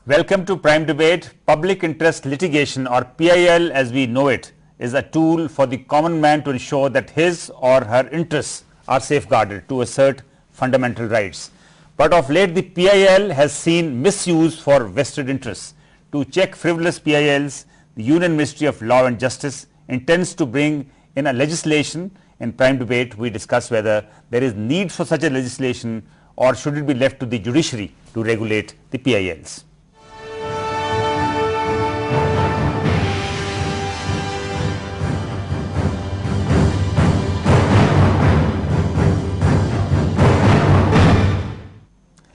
Welcome to Prime Debate. Public interest litigation, or PIL as we know it, is a tool for the common man to ensure that his or her interests are safeguarded to assert fundamental rights. But of late, the PIL has seen misuse for vested interests. To check frivolous PILs, the Union Ministry of Law and Justice intends to bring in a legislation. In Prime Debate, we discuss whether there is need for such a legislation or should it be left to the judiciary to regulate the PILs.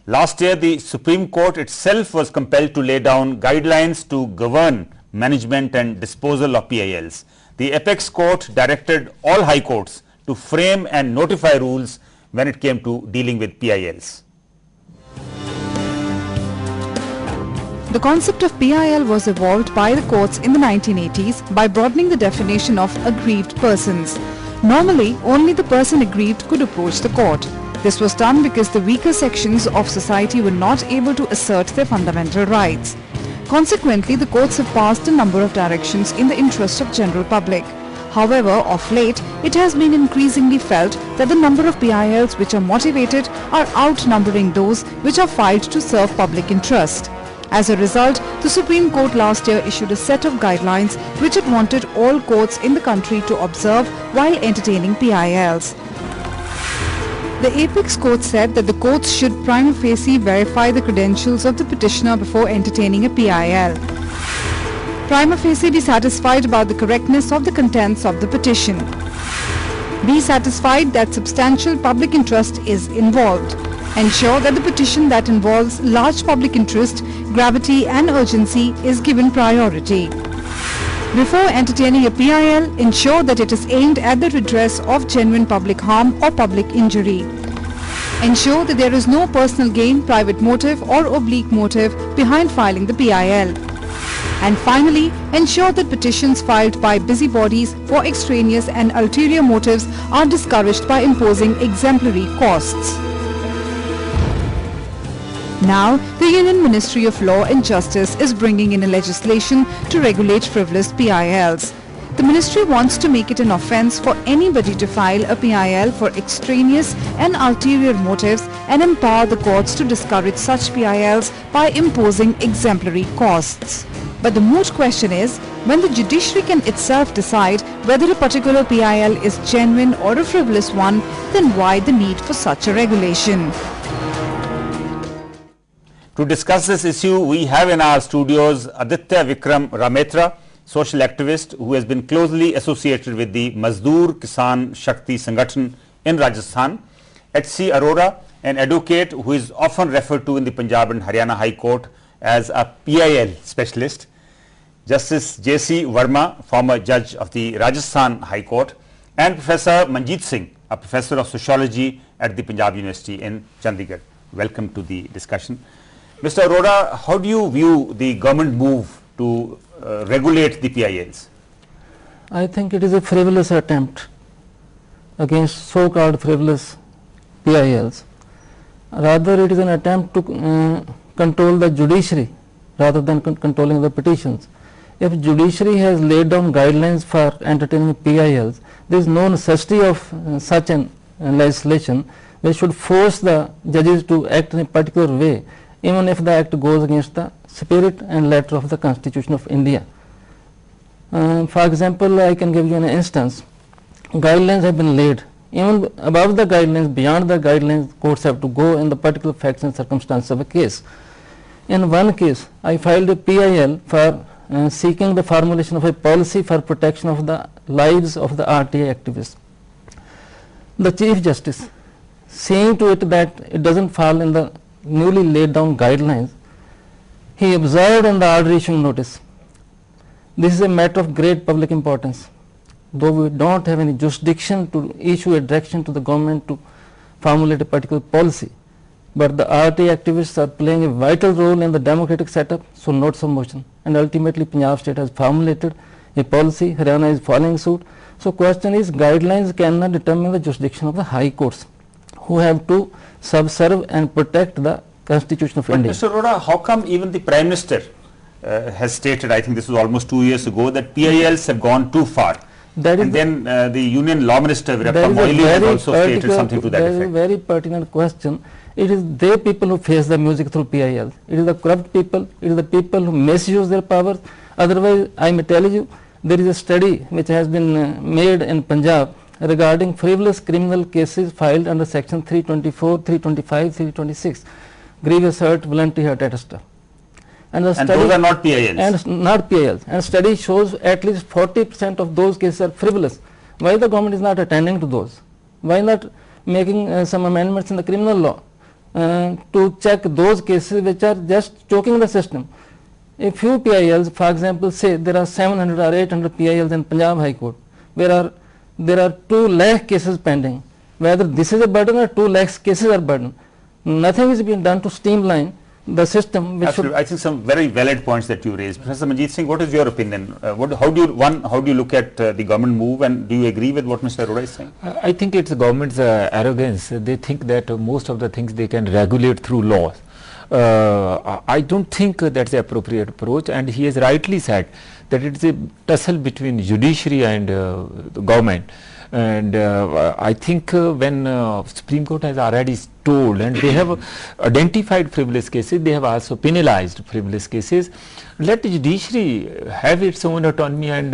Last year, the Supreme Court itself was compelled to lay down guidelines to govern management and disposal of PILs. The Apex Court directed all high courts to frame and notify rules when it came to dealing with PILs. The concept of PIL was evolved by the courts in the 1980s by broadening the definition of aggrieved persons. Normally, only the person aggrieved could approach the court. This was done because the weaker sections of society were not able to assert their fundamental rights. Consequently, the courts have passed a number of directions in the interest of general public. However, of late, it has been increasingly felt that the number of PILs which are motivated are outnumbering those which are filed to serve public interest. As a result, the Supreme Court last year issued a set of guidelines which it wanted all courts in the country to observe while entertaining PILs. The Apex Court said that the courts should prima facie verify the credentials of the petitioner before entertaining a PIL. Prima facie be satisfied about the correctness of the contents of the petition. Be satisfied that substantial public interest is involved. Ensure that the petition that involves large public interest, gravity and urgency is given priority. Before entertaining a PIL, ensure that it is aimed at the redress of genuine public harm or public injury. Ensure that there is no personal gain, private motive or oblique motive behind filing the PIL. And finally, ensure that petitions filed by busybodies for extraneous and ulterior motives are discouraged by imposing exemplary costs. Now, the Union Ministry of Law and Justice is bringing in a legislation to regulate frivolous PILs. The ministry wants to make it an offence for anybody to file a PIL for extraneous and ulterior motives and empower the courts to discourage such PILs by imposing exemplary costs. But the moot question is, when the judiciary can itself decide whether a particular PIL is genuine or a frivolous one, then why the need for such a regulation? To discuss this issue, we have in our studios Aditya Vikram Rametra, social activist who has been closely associated with the Mazdoor Kisan Shakti Sangathan in Rajasthan, H.C. Arora, an advocate who is often referred to in the Punjab and Haryana High Court as a PIL specialist, Justice J.C. Verma, former judge of the Rajasthan High Court, and Professor Manjeet Singh, a professor of sociology at the Punjab University in Chandigarh. Welcome to the discussion. Mr. Arora, how do you view the government move to regulate the PILs? I think it is a frivolous attempt against so-called frivolous PILs. Rather, it is an attempt to control the judiciary rather than controlling the petitions. If judiciary has laid down guidelines for entertaining PILs, there is no necessity of such an legislation. They should force the judges to act in a particular way, even if the act goes against the spirit and letter of the Constitution of India. For example, I can give you an instance. Guidelines have been laid. Even above the guidelines, beyond the guidelines, courts have to go in the particular facts and circumstances of a case. In one case, I filed a PIL for seeking the formulation of a policy for protection of the lives of the RTI activists. The Chief Justice, seeing to it that it doesn't fall in the newly laid down guidelines, he observed in the order issuing notice. This is a matter of great public importance. Though we don't have any jurisdiction to issue a direction to the government to formulate a particular policy, but the RTI activists are playing a vital role in the democratic setup, so notice of motion. And ultimately, Punjab state has formulated a policy, Haryana is following suit. So question is, guidelines cannot determine the jurisdiction of the high courts, who have to subserve and protect the Constitution of But India. Mr. Arora, how come even the Prime Minister has stated, I think this was almost 2 years ago, that PILs have gone too far? That is And then the Union Law Minister, That Virappa is a Moily, has very also stated particular- something to that that is a effect. very pertinent question. It is they people who face the music through PIL. It is the corrupt people. It is the people who misuse their powers. Otherwise, I may tell you, there is a study which has been made in Punjab regarding frivolous criminal cases filed under section 324, 325, 326, grievous hurt, voluntary hurt, etc. And the And those are not PILs. and not PILs. And study shows at least 40% of those cases are frivolous. Why the government is not attending to those? Why not making some amendments in the criminal law to check those cases which are just choking the system? A few PILs, for example, say there are 700 or 800 PILs in Punjab High Court, where there are 2 lakh cases pending. Whether this is a burden or 2 lakh cases are burden, nothing is being done to streamline the system. Which Absolutely. I think some very valid points that you raised. Professor Manjeet Singh, what is your opinion? How do you look at the government move, and do you agree with what Mr. Arora is saying? I think it's the government's arrogance. They think that most of the things they can regulate through laws. I don't think that's the appropriate approach, and he has rightly said that it's a tussle between judiciary and the government. And I think when Supreme Court has already told, and they have identified frivolous cases, they have also penalized frivolous cases. Let the judiciary have its own autonomy. And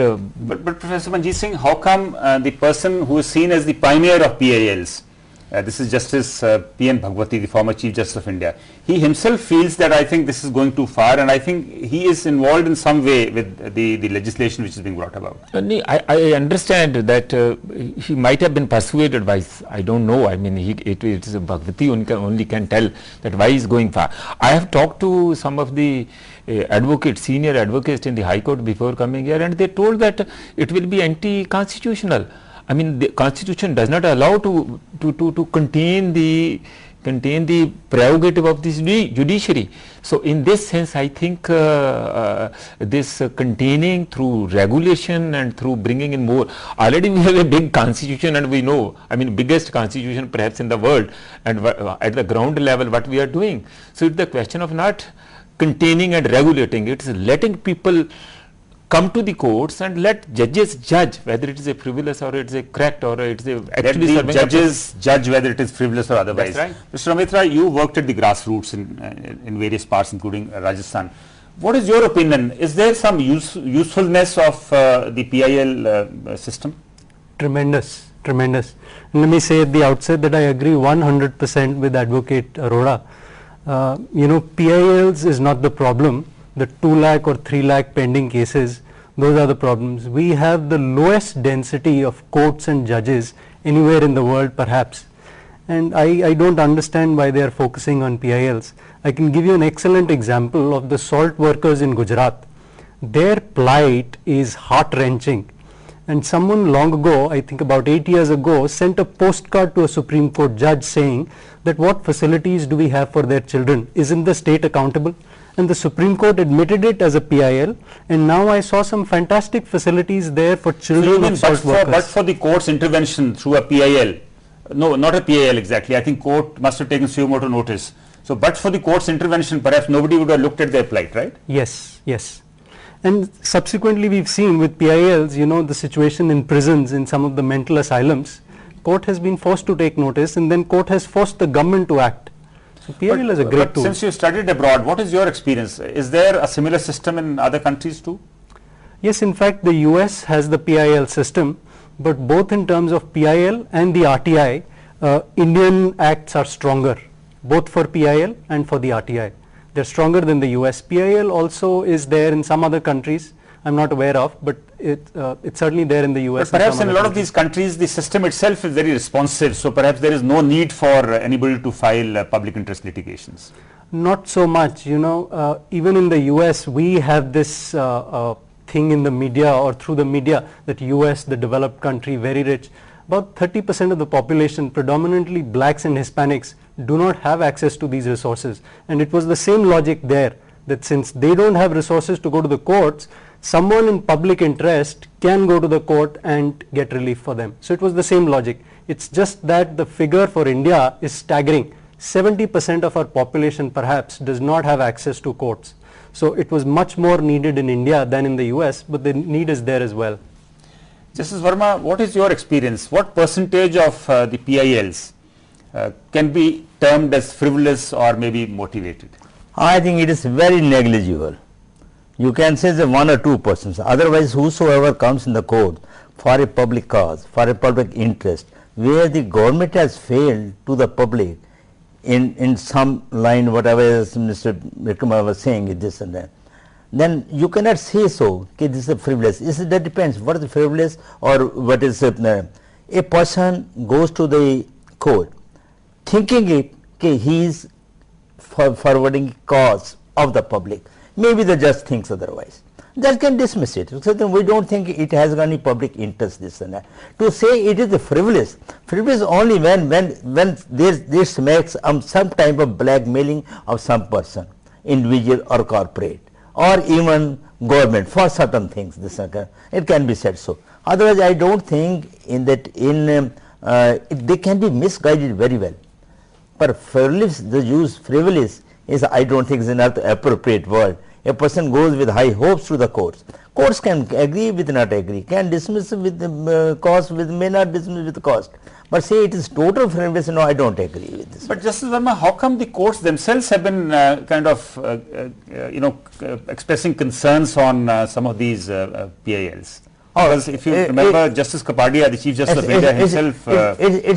But Professor Manjeet Singh, how come the person who is seen as the pioneer of PILs, this is Justice P.N. Bhagwati, the former Chief Justice of India, he himself feels that I think this is going too far, and I think he is involved in some way with the legislation which is being brought about. I understand that he might have been persuaded by, I don't know, I mean it is Bhagwati only can tell that why he is going far. I have talked to some of the advocates, senior advocates in the High Court before coming here, and they told that it will be anti-constitutional. I mean, the Constitution does not allow to contain the prerogative of this judiciary. So in this sense, I think this containing through regulation and through bringing in more, already we have a big constitution, and we know, I mean, biggest constitution perhaps in the world, and at the ground level what we are doing. So it's the question of not containing and regulating, it's letting people come to the courts and let judges judge whether it is a frivolous or it is a correct or it is actually Let the serving judges judge whether it is frivolous or otherwise. That's right. Mr. Ramitra, you worked at the grassroots in various parts, including Rajasthan. What is your opinion? Is there some usefulness of the PIL system? Tremendous, tremendous. And let me say at the outset that I agree 100% with Advocate Arora. PILs is not the problem. The 2 lakh or 3 lakh pending cases, those are the problems. We have the lowest density of courts and judges anywhere in the world perhaps. And I don't understand why they are focusing on PILs. I can give you an excellent example of the salt workers in Gujarat. Their plight is heart-wrenching. And someone long ago, I think about 8 years ago, sent a postcard to a Supreme Court judge saying that what facilities do we have for their children? Isn't the state accountable? And the Supreme Court admitted it as a PIL, and now I saw some fantastic facilities there for children of salt workers. But for the court's intervention through a PIL, no, not a PIL exactly, I think court must have taken suo motu notice. So, but for the court's intervention, perhaps nobody would have looked at their plight, right? Yes, yes. And subsequently we've seen with PILs, the situation in prisons, in some of the mental asylums, court has been forced to take notice, and then court has forced the government to act. So PIL is a great tool. Since you studied abroad, what is your experience? Is there a similar system in other countries too? Yes, in fact, the US has the PIL system, but both in terms of PIL and the RTI, Indian acts are stronger, both for PIL and for the RTI. They're stronger than the US. PIL also is there in some other countries I'm not aware of, but it's certainly there in the US. But perhaps in a lot of these countries, the system itself is very responsive, so perhaps there is no need for anybody to file public interest litigations. Not so much, even in the US, we have this thing in the media or through the media that US, the developed country, very rich. About 30% of the population, predominantly blacks and Hispanics, do not have access to these resources. And it was the same logic there, that since they don't have resources to go to the courts, someone in public interest can go to the court and get relief for them. So it was the same logic. It's just that the figure for India is staggering. 70% of our population perhaps does not have access to courts. So it was much more needed in India than in the US, but the need is there as well. Justice Verma, what is your experience? What percentage of the PILs can be termed as frivolous or maybe motivated? I think it is very negligible. You can say the 1 or 2%. Otherwise, whosoever comes in the court for a public cause, for a public interest, where the government has failed to the public in some line, whatever as Mr. Vikram was saying, this and that, then you cannot say so, okay, this is frivolous. That depends what is frivolous or what is a person goes to the court thinking it, okay, he is forwarding cause of the public. Maybe the judge thinks otherwise. Judge can dismiss it. So then we don't think it has any public interest, this and that. To say it is a frivolous only when this makes some type of blackmailing of some person, individual or corporate, or even government for certain things. This it can be said so. Otherwise, I don't think they can be misguided very well. But frivolous, the use frivolous is, I don't think is not the appropriate word. A person goes with high hopes to the courts. Courts can agree with not agree, can dismiss with cost, may not dismiss with cost. But say it is total frivolous, no, I don't agree with this. But Justice Verma, how come the courts themselves have been expressing concerns on some of these PILs? Because if you remember, Justice Kapadia, the Chief Justice of India himself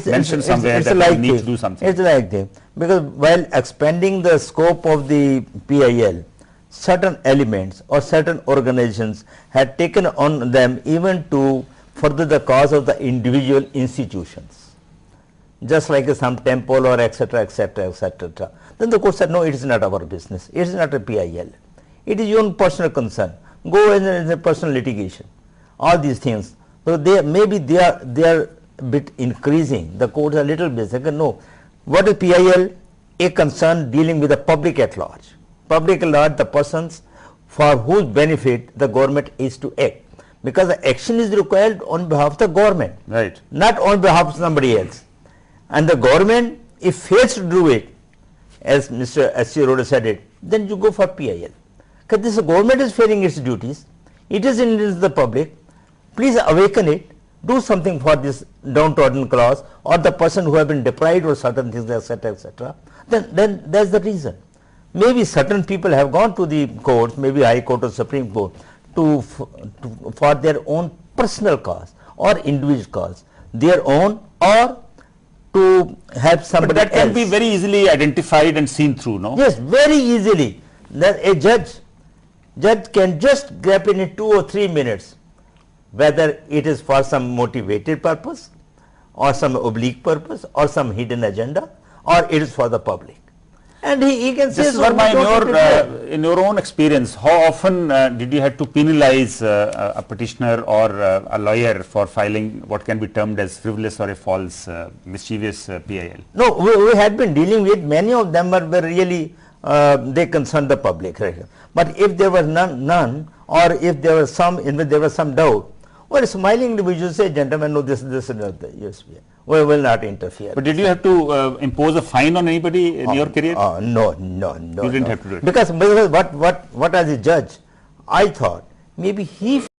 mentioned somewhere that we need to do something. It's like that. Because while expanding the scope of the PIL, certain elements or certain organizations had taken on them even to further the cause of the individual institutions, just like some temple or etc., etc., etc. Then the court said, no, it is not our business. It is not a PIL. It is your own personal concern. Go in a personal litigation. All these things. So maybe they are a bit increasing. The courts are a little bit. No, what is PIL? A concern dealing with the public at large. Public at large, the persons for whose benefit the government is to act, because the action is required on behalf of the government, right, not on behalf of somebody else. And the government, if fails to do it, as Mr. S.C. Rhoda said it, then you go for PIL. Because this government is failing its duties, it is in the public. Please awaken it, do something for this downtrodden class or the person who have been deprived of certain things, etc., etc. Then that's the reason. Maybe certain people have gone to the courts, maybe High Court or Supreme Court, for their own personal cause or individual cause, their own, or to help somebody else. But that can else. be very easily identified and seen through, no? Yes, very easily. That a judge can just grab in 2 or 3 minutes whether it is for some motivated purpose or some oblique purpose or some hidden agenda, or it is for the public. And he can say, so in your own experience, how often did you have to penalize a petitioner or a lawyer for filing what can be termed as frivolous or a false, mischievous PIL? No, we had been dealing with many of them were really, they concerned the public. Right? But if there was none, or if there was some, in which there was some doubt, well, smilingly we just say, gentlemen, no, this is not yes, we will not interfere. But did you have to impose a fine on anybody in your career? No. You didn't have to do it. Because what as a judge, I thought maybe he